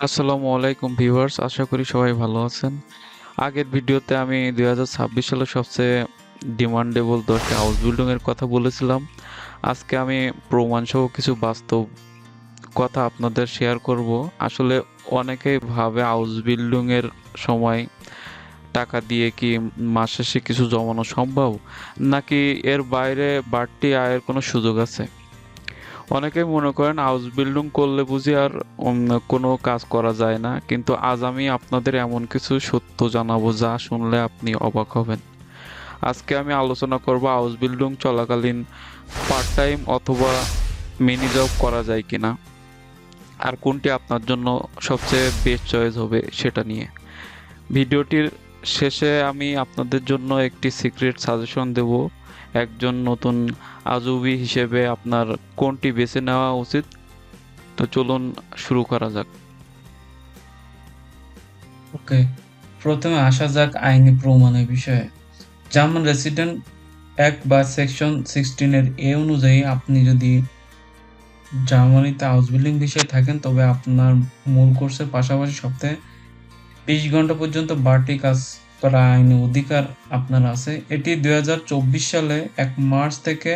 আসসালামু আলাইকুম ভিউয়ার্স, আশা করি সবাই ভালো আছেন। আগের ভিডিওতে আমি 2026 সালের সবচেয়ে ডিমান্ডেবল 10টি হাউস বিল্ডিং এর কথা বলেছিলাম। আজকে আমি প্রমাণ সহ কিছু বাস্তব কথা আপনাদের শেয়ার করব। আসলে অনেকেই ভাবে হাউস বিল্ডিং এর সময় টাকা দিয়ে কি মাস শেষে কিছু জমানো সম্ভব, নাকি এর বাইরে বাড়তি আয়ের কোনো সুযোগ আছে। অনেকেই মনে করেন হাউস বিল্ডিং করলে বুঝি আর কোনো কাজ করা যায় না, কিন্তু আজ আমি আপনাদের এমন কিছু সত্য জানাবো যা শুনলে আপনি অবাক হবেন। আজকে আমি আলোচনা করব হাউস বিল্ডিং চলাকালীন পার্ট টাইম অথবা মিনি জব করা যায় কিনা, আর কোনটি আপনার জন্য সবচেয়ে বেস্ট চয়েস হবে সেটা নিয়ে। ভিডিওটির শেষে আমি আপনাদের জন্য একটি সিক্রেট সাজেশন দেব। একজন নতুন আজুবি হিসেবে আপনার কোনটি বেছে নেওয়া উচিত। তো চলুন শুরু করা যাক। ওকে, প্রথমে আসা যাক আইনি প্রমাণের বিষয়ে। জার্মান রেসিডেন্ট অ্যাক্ট বা সেকশন 16 এর অনুযায়ী আপনি যদি জার্মানিতে হাউস বিল্ডিং বিষয়ে থাকেন, তবে আপনার মূল কোর্সের পাশাপাশি সপ্তাহে 20 ঘন্টা পর্যন্ত বাড়তি কাজ করা আইনি অধিকার আপনার আছে। এটি 2024 সালে 1 মার্চ থেকে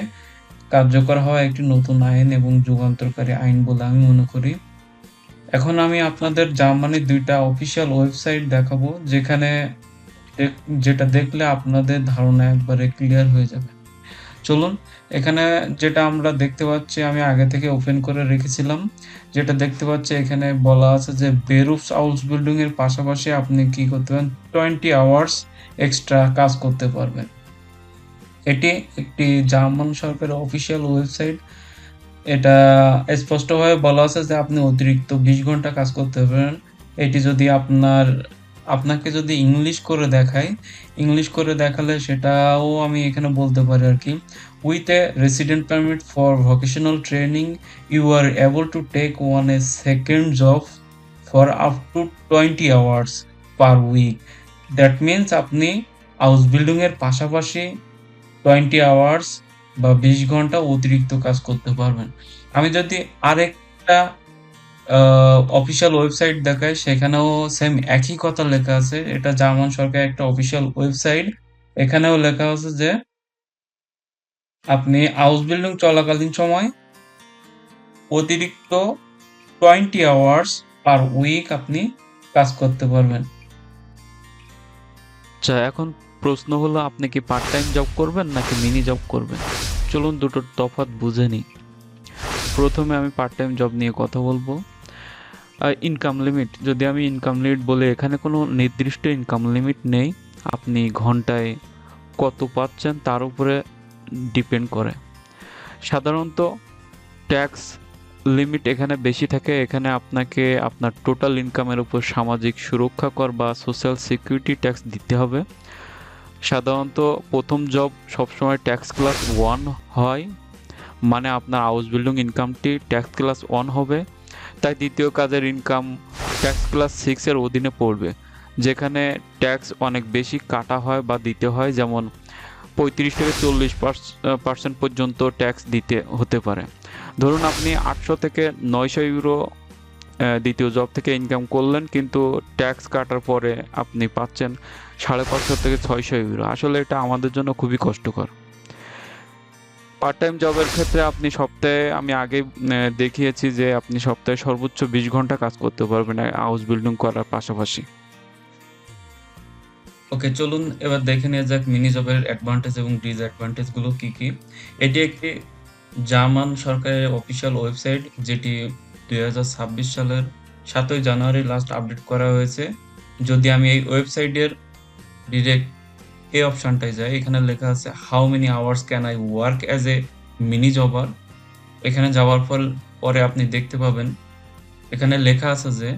কার্যকর হওয়া একটি নতুন আইন এবং যুগান্তকারী আইন বলে আমি মনে করি। এখন আমি আপনাদের জার্মানির 2টা অফিসিয়াল ওয়েবসাইট দেখাবো, যেটা দেখলে আপনাদের ধারণা একবারে ক্লিয়ার হয়ে যাবে। চলুন, এখানে যেটা আমরা দেখতে পাচ্ছি, আমি আগে থেকে ওপেন করে রেখেছিলাম। যেটা দেখতে পাচ্ছি এখানে বলা আছে যে বেরুফস হাউস বিল্ডিং এর পাশাপাশি আপনি কি করতে পারেন, 20 আওয়ার্স এক্সট্রা কাজ করতে পারবেন। এটি একটি জার্মান সরকারের অফিসিয়াল ওয়েবসাইট। এটা স্পষ্টভাবে বলা আছে যে আপনি অতিরিক্ত 20 ঘন্টা কাজ করতে পারেন। এটি যদি আপনাকে যদি ইংলিশ করে দেখালে সেটাও আমি এখানে বলতে পারি আরকি। With a resident permit for vocational training, you are able to take on a second job for up to 20 hours per week. That means আপনি হাউস বিল্ডিং এর পাশাপাশি 20 আওয়ার্স বা 20 ঘন্টা অতিরিক্ত কাজ করতে পারবেন। আমি যদি আরেকটা অফিসিয়াল ওয়েবসাইট দেখাই, সেখানেও সেম একই কথা লেখা আছে। এটা জার্মান সরকারের একটা অফিসিয়াল ওয়েবসাইট। এখানেও লেখা আছে যে আপনি হাউস বিল্ডিং চলাকালীন সময় অতিরিক্ত 20 আওয়ার্স পার উইক আপনি কাজ করতে পারবেন। আচ্ছা, এখন প্রশ্ন হলো আপনি কি পার্ট টাইম জব করবেন নাকি মিনি জব করবেন। চলুন দুটোর তফাৎ বুঝে নিই। প্রথমে আমি পার্ট টাইম জব নিয়ে কথা বলবো। ইনকাম লিমিট, যদি আমি ইনকাম লিমিট বলি, এখানে কোনো নির্দিষ্ট ইনকাম লিমিট নেই। আপনি ঘন্টায় কত পাচ্ছেন তার উপরে ডিপেন্ড করে। সাধারণত ট্যাক্স লিমিট এখানে বেশি থাকে। এখানে আপনাকে আপনার টোটাল ইনকামের উপর সামাজিক সুরক্ষা কর বা সোশ্যাল সিকিউরিটি ট্যাক্স দিতে হবে। সাধারণত প্রথম জব সবসময় ট্যাক্স ক্লাস 1 হয়, মানে আপনার হাউস বিল্ডিং ইনকামটি ট্যাক্স ক্লাস 1 হবে। তাই দ্বিতীয় কাজের ইনকাম ট্যাক্স ক্লাস 6 এর অধীনে পড়বে, যেখানে ট্যাক্স অনেক বেশি কাটা হয় বা দিতে হয়, যেমন 35 থেকে 40% পর্যন্ত ট্যাক্স দিতে হতে পারে। ধরুন আপনি 800 থেকে 900 ইউরো দ্বিতীয় জব থেকে ইনকাম করলেন, কিন্তু ট্যাক্স কাটার পরে আপনি পাচ্ছেন 550 থেকে 600 ইউরো। আসলে এটা আমাদের জন্য খুবই কষ্টকর। পার্ট টাইম জবের ক্ষেত্রে আপনি সপ্তাহে, আমি আগে দেখিয়েছি যে আপনি সপ্তাহে সর্বোচ্চ 20 ঘন্টা কাজ করতে পারবেন হাউস বিল্ডিং করার পাশাপাশি। ওকে, চলুন এবার দেখে নেওয়া যাক মিনি জবের অ্যাডভান্টেজ এবং ডিসঅ্যাডভান্টেজ গুলো কি কি। এটি একটি জার্মান সরকারের অফিসিয়াল ওয়েবসাইট, যেটি 2026 সালের 7ই জানুয়ারি লাস্ট আপডেট করা হয়েছে। যদি আমি এই ওয়েবসাইটের ডিরেক্ট এই অপশনটায় যাই, এখানে লেখা আছে how many hours can I work as a mini জবার। এখানে যাওয়ার পরে আপনি দেখতে পাবেন এখানে লেখা আছে যে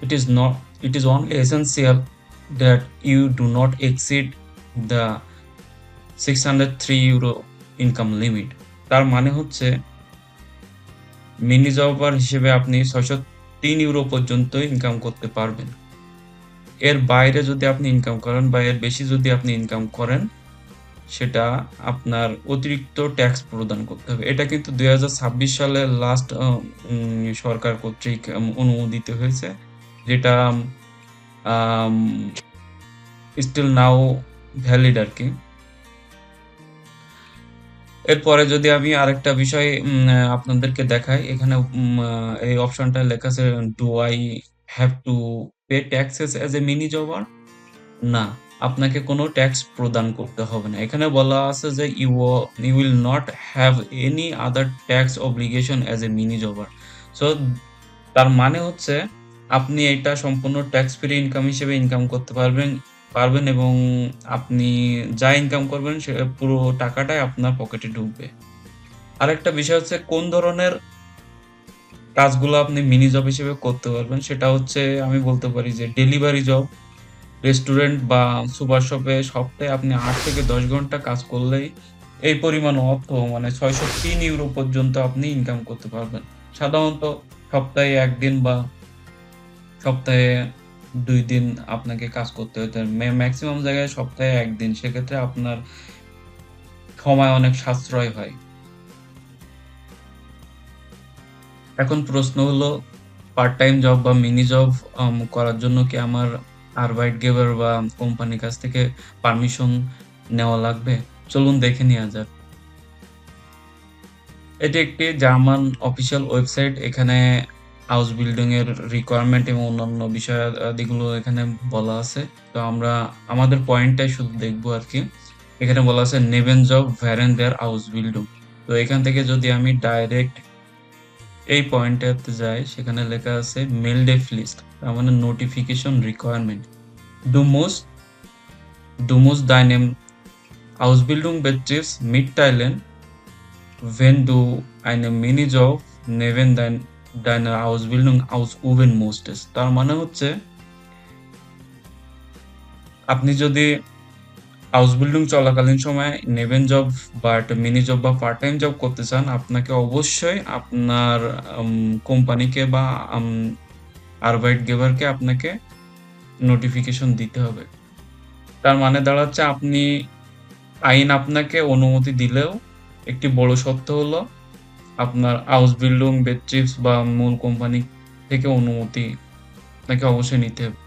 it is only essential that you do not exceed the 603 euro income limit. তার মানে হচ্ছে মিনি জবার হিসেবে আপনি 603 ইউরো পর্যন্ত ইনকাম করতে পারবেন। এর বাইরে যদি আপনি ইনকাম করেন বা এর বেশি যদি আপনি ইনকাম করেন, সেটা আপনার অতিরিক্ত ট্যাক্স প্রদান করতে হবে। এটা কিন্তু 2026 সালে লাস্ট সরকার কর্তৃক অনুমোদিত হয়েছে। যেটা স্টিল নাও ভ্যালিড আর কি। এরপরে যদি আমি আরেকটা বিষয় আপনাদেরকে দেখাই, এখানে এই অপশনটা লেখা আছে, do I have to pay taxes as a mini জবার? না, আপনাকে কোনো ট্যাক্স প্রদান করতে হবে না। এখানে বলা আছে যে you will not have any other tax obligation as a mini jobber. So তার মানে হচ্ছে আপনি এটা সম্পূর্ণ ট্যাক্স ফ্রি ইনকাম হিসেবে ইনকাম করতে পারবেন এবং আপনি যা ইনকাম করবেন সে পুরো টাকাটাই আপনার পকেটে ঢুকবে। আরেকটা বিষয় হচ্ছে কোন ধরনের কাজগুলো আপনি মিনি জব হিসেবে করতে পারবেন, সেটা হচ্ছে আমি বলতে পারি যে ডেলিভারি জব, রেস্টুরেন্ট বা সুপার শপে সপ্তাহে আপনি ৮ থেকে ১০ ঘন্টা কাজ করলেই এই পরিমাণ অর্থ মানে ৬০৩ ইউরো পর্যন্ত আপনি ইনকাম করতে পারবেন। সাধারণত সপ্তাহে ১ দিন বা সপ্তাহে ২ দিন আপনাকে কাজ করতে হতে হয়। ম্যাক্সিমাম জায়গায় সপ্তাহে ১ দিন। সেক্ষেত্রে আপনার সময় অনেক সাশ্রয় হয়। এখন প্রশ্ন হলো, পার্ট টাইম জব বা মিনি জব করার জন্য কি আমার আরবাইটগেবার বা কোম্পানির কাছ থেকে পারমিশন নেওয়া লাগবে? চলুন দেখে নেওয়া যাক। এটি একটি জার্মান অফিসিয়াল ওয়েবসাইট। এখানে হাউস বিল্ডিং এর রিকোয়ারমেন্ট এবং অন্যান্য বিষয়াদিগুলো এখানে বলা আছে। তো আমরা আমাদের পয়েন্টটাই শুধু দেখবো আরকি। এখানে বলা আছে নেবেন জব ভ্যারেন দেয়ার হাউস বিল্ডিং। তো এখান থেকে যদি আমি ডাইরেক্ট এই পয়েন্টটাতে যাই, সেখানে লেখা আছে মেল ডেফ লিস্ট, তার মানে notification requirement. Do most do most deinem Ausbildung betrifft mitteilen, wenn du eine Minijob neben deiner Ausbildung ausüben möchtest। তার মানে হচ্ছে আপনি যদি হাউস বিল্ডিং চলাকালীন সময়ে নেবেন জব বা একটা মিনি জব বা পার্ট টাইম জব করতে চান, আপনাকে অবশ্যই আপনার কোম্পানিকে বা আরবাইটগেবারকে আপনাকে নোটিফিকেশন দিতে হবে। তার মানে দাঁড়াচ্ছে আইন আপনাকে অনুমতি দিলেও একটি বড় শর্ত হলো আপনার হাউস বিল্ডিং বেট্রিক্স বা মূল কোম্পানি থেকে অনুমতি আপনাকে অবশ্যই নিতে হবে।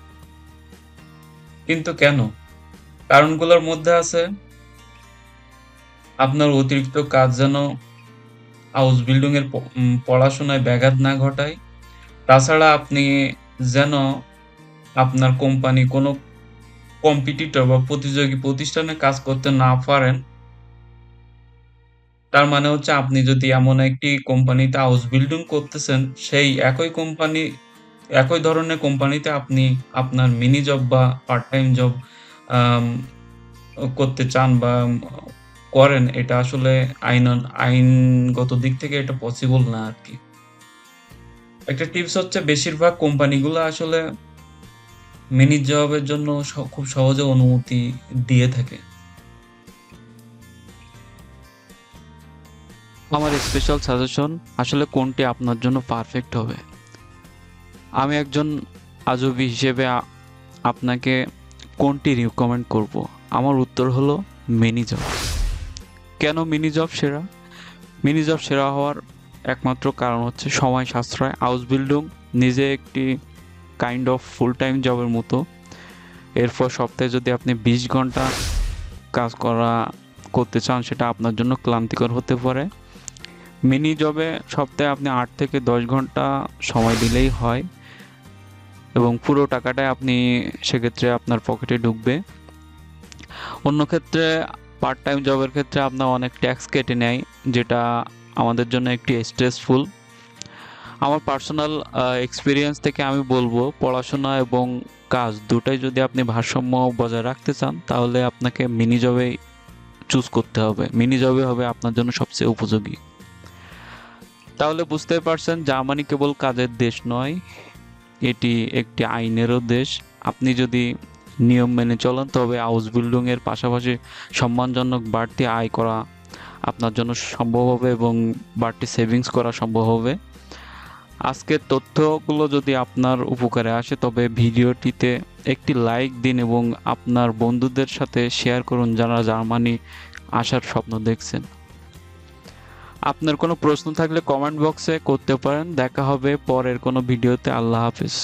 কিন্তু কেন? কারণগুলোর মধ্যে আছে আপনার অতিরিক্ত কাজ যেন হাউস বিল্ডিং এর পড়াশোনায় ব্যাঘাত না ঘটায়। তাছাড়া আপনি যেন আপনার কোম্পানি কোনো কম্পিটিটর বা প্রতিযোগী প্রতিষ্ঠানে কাজ করতে না পারেন। তার মানে হচ্ছে আপনি যদি এমন একটি কোম্পানিতে হাউস বিল্ডিং করতেছেন, সেই একই ধরনের কোম্পানিতে আপনি আপনার মিনি জব বা পার্ট টাইম জব আম করতে চান বা করেন, এটা আসলে আইনগত দিক থেকে এটা পসিবল না আরকি। একটা টিপস হচ্ছে বেশিরভাগ কোম্পানিগুলো আসলে মিনি জবের জন্য খুব সহজে অনুমতি দিয়ে থাকে। আমার স্পেশাল সাজেশন, আসলে কোনটি আপনার জন্য পারফেক্ট হবে। আমি একজন আজবি হিসেবে আপনাকে কোনটি রিকমেন্ড করব? আমার উত্তর হলো মিনি জব। কেন মিনি জব সেরা? মিনি জব সেরা হওয়ার একমাত্র কারণ হচ্ছে সময় সাশ্রয়। হাউস বিল্ডিং নিজে একটি কাইন্ড অফ ফুল টাইম জবের মতো। এরপর সপ্তাহে যদি আপনি ২০ ঘন্টা কাজ করতে চান, সেটা আপনার জন্য ক্লান্তিকর হতে পারে। মিনি জবে সপ্তাহে আপনি ৮ থেকে ১০ ঘন্টা সময় দিলেই হয় এবং পুরো টাকাটাই আপনি সেক্ষেত্রে আপনার পকেটে ঢুকবে। অন্য ক্ষেত্রে পার্ট টাইম জবের ক্ষেত্রে আপনার অনেক ট্যাক্স কেটে নেয়, যেটা আমাদের জন্য একটি স্ট্রেসফুল। আমার পার্সোনাল এক্সপিরিয়েন্স থেকে আমি বলবো, পড়াশোনা এবং কাজ দুটাই যদি আপনি ভারসাম্য বজায় রাখতে চান, তাহলে আপনাকে মিনি জবেই চুজ করতে হবে। মিনি জবে হবে আপনার জন্য সবচেয়ে উপযোগী। তাহলে বুঝতেই পারছেন, জার্মানি কেবল কাজের দেশ নয়, এটি একটি আইনেরও দেশ। আপনি যদি নিয়ম মেনে চলেন, তবে হাউস বিল্ডিং এর পাশাপাশি সম্মানজনক বাড়তি আয় করা আপনার জন্য সম্ভব হবে এবং বাড়তি সেভিংস করা সম্ভব হবে। আজকের তথ্যগুলো যদি আপনার উপকারে আসে, তবে ভিডিওটিতে একটি লাইক দিন এবং আপনার বন্ধুদের সাথে শেয়ার করুন যারা জার্মানি আসার স্বপ্ন দেখছেন। আপনার কোনো প্রশ্ন থাকলে কমেন্ট বক্সে করতে পারেন। দেখা হবে পরের কোনো ভিডিওতে। আল্লাহ হাফেজ।